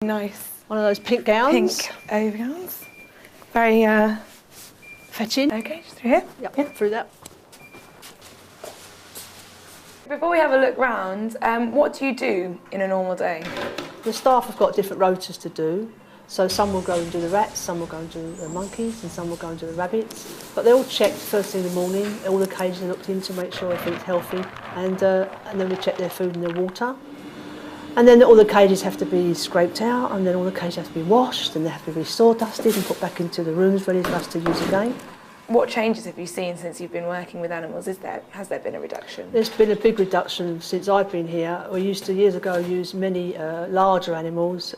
Nice. One of those pink gowns. Pink overgowns. Very fetching. Okay, just through here? Yep, through that. Before we have a look round, what do you do in a normal day? The staff have got different rotas to do. So some will go and do the rats, some will go and do the monkeys, and some will go and do the rabbits. But they're all checked first thing in the morning. All the cages are looked in to make sure everything's healthy. And then we check their food and their water. And then all the cages have to be scraped out, and then all the cages have to be washed, and they have to be sawdusted and put back into the rooms ready for us to use again. What changes have you seen since you've been working with animals? Has there been a reduction? There's been a big reduction since I've been here. We used to, years ago, use many larger animals.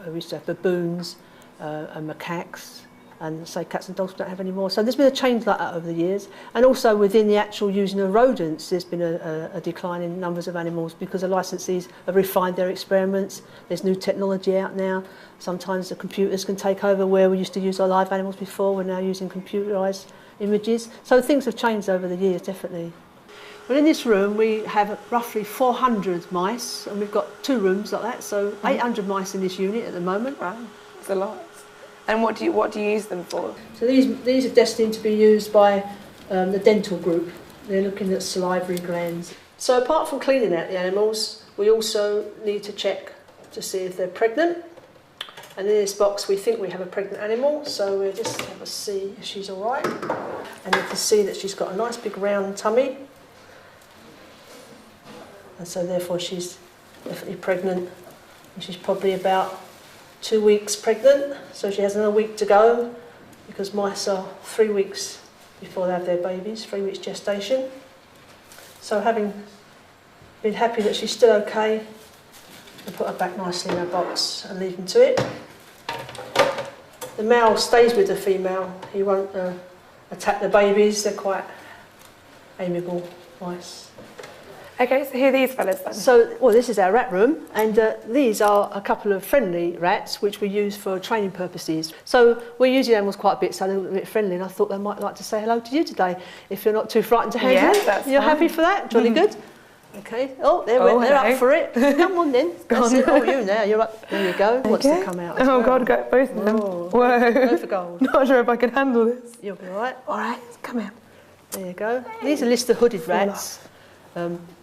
We used to have baboons and macaques, and say cats and dogs we don't have anymore. So there's been a change like that over the years. And also within the actual using of rodents, there's been a decline in numbers of animals because the licensees have refined their experiments. There's new technology out now. Sometimes the computers can take over where we used to use our live animals before. We're now using computerised images. So things have changed over the years, definitely. Well, in this room we have roughly 400 mice, and we've got 2 rooms like that, so 800 mice in this unit at the moment. Wow, it's a lot. And what do you use them for? So these are destined to be used by the dental group. They're looking at salivary glands. So apart from cleaning out the animals, we also need to check to see if they're pregnant. And in this box we think we have a pregnant animal, so we'll just have a see if she's all right. And you can see that she's got a nice big round tummy. And so therefore she's definitely pregnant. And she's probably about 2 weeks pregnant, so she has another week to go, because mice are 3 weeks before they have their babies, 3 weeks gestation. So having been happy that she's still okay, we'll put her back nicely in her box and leave them to it. The male stays with the female. He won't attack the babies. They're quite amiable mice. Okay, so who are these fellas then? So, well, this is our rat room, and these are a couple of friendly rats which we use for training purposes. So we're using animals quite a bit, so they're a little bit friendly, and I thought they might like to say hello to you today, if you're not too frightened to handle it. That's You're fine. Happy for that? Jolly good? Okay. Oh, they're up for it. Come on then. That's it. Oh, you now. You're up. There you go. Okay. Wants to come out as Oh, well. God, got both of them. Oh, whoa. go for gold. Not sure if I can handle this. You'll be all right. All right, come here. There you go. These are Lister hooded rats.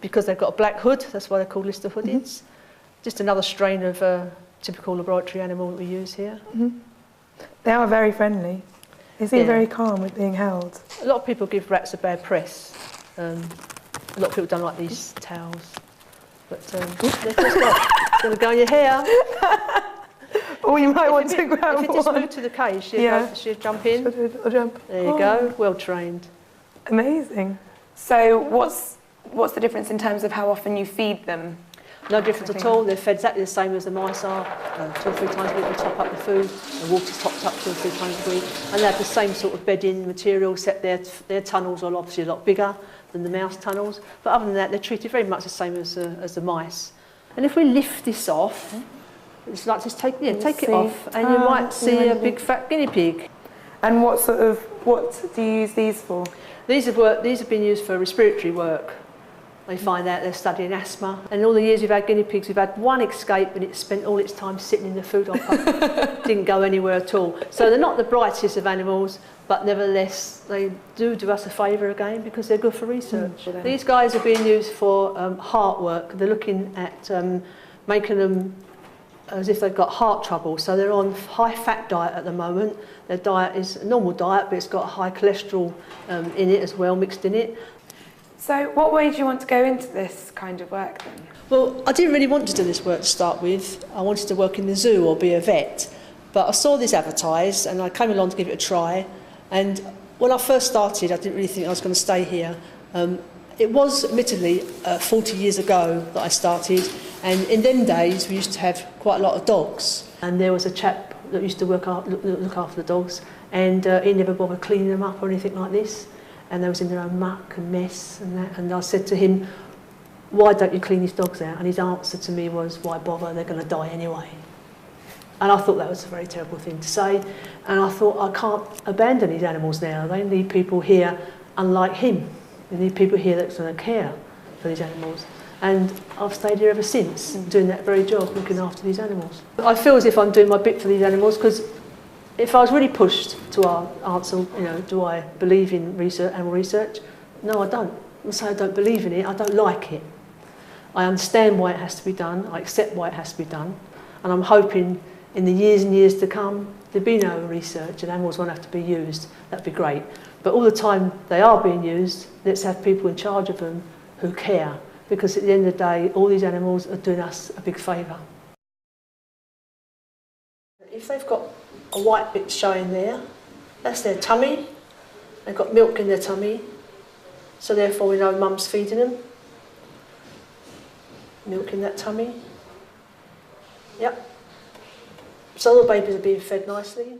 Because they've got a black hood, that's why they're called Lister hoodeds. Just another strain of typical laboratory animal that we use here. They are very friendly. They seem very calm with being held. A lot of people give rats a bad press. A lot of people don't like these towels. But they're just it's going to go in your hair. Oh, you might want to grab one. If it just moved to the cage, she'll jump in. I'll jump. There you go, well trained. Amazing. So what's the difference in terms of how often you feed them? No difference at all. They're fed exactly the same as the mice are. 2 or 3 times a week we top up the food. The water's topped up 2 or 3 times a week. And they have the same sort of bedding material, except their tunnels are obviously a lot bigger than the mouse tunnels. But other than that, they're treated very much the same as the mice. And if we lift this off, it's like just take it off, and you might see a big fat guinea pig. And what do you use these for? These have been used for respiratory work. They find out they're studying asthma. And in all the years we've had guinea pigs, we've had one escape, and it spent all its time sitting in the food hopper. Didn't go anywhere at all. So they're not the brightest of animals, but nevertheless they do us a favour again because they're good for research. These guys are being used for heart work. They're looking at making them as if they've got heart trouble. So they're on high fat diet at the moment. Their diet is a normal diet, but it's got high cholesterol in it as well, mixed in it. So what made you want to go into this kind of work then? Well, I didn't really want to do this work to start with. I wanted to work in the zoo or be a vet. But I saw this advertised and I came along to give it a try. And when I first started, I didn't really think I was going to stay here. It was, admittedly, 40 years ago that I started. And in them days, we used to have quite a lot of dogs. And there was a chap that used to look after the dogs. And he never bothered cleaning them up or anything like this. And they was in their own muck and mess and that. And I said to him, why don't you clean these dogs out? And his answer to me was, why bother, they're going to die anyway. And I thought that was a very terrible thing to say. And I thought, I can't abandon these animals now. They need people here unlike him. They need people here that's going to care for these animals. And I've stayed here ever since, doing that very job, looking after these animals. I feel as if I'm doing my bit for these animals, because if I was really pushed to answer, you know, do I believe in research, animal research? No, I don't. I say I don't believe in it, I don't like it. I understand why it has to be done, I accept why it has to be done, and I'm hoping in the years and years to come there'll be no research and animals won't have to be used. That'd be great. But all the time they are being used, let's have people in charge of them who care, because at the end of the day all these animals are doing us a big favour. If they've got a white bit showing there, that's their tummy. They've got milk in their tummy, so therefore we know mum's feeding them. Milk in that tummy. Yep. So all the babies are being fed nicely.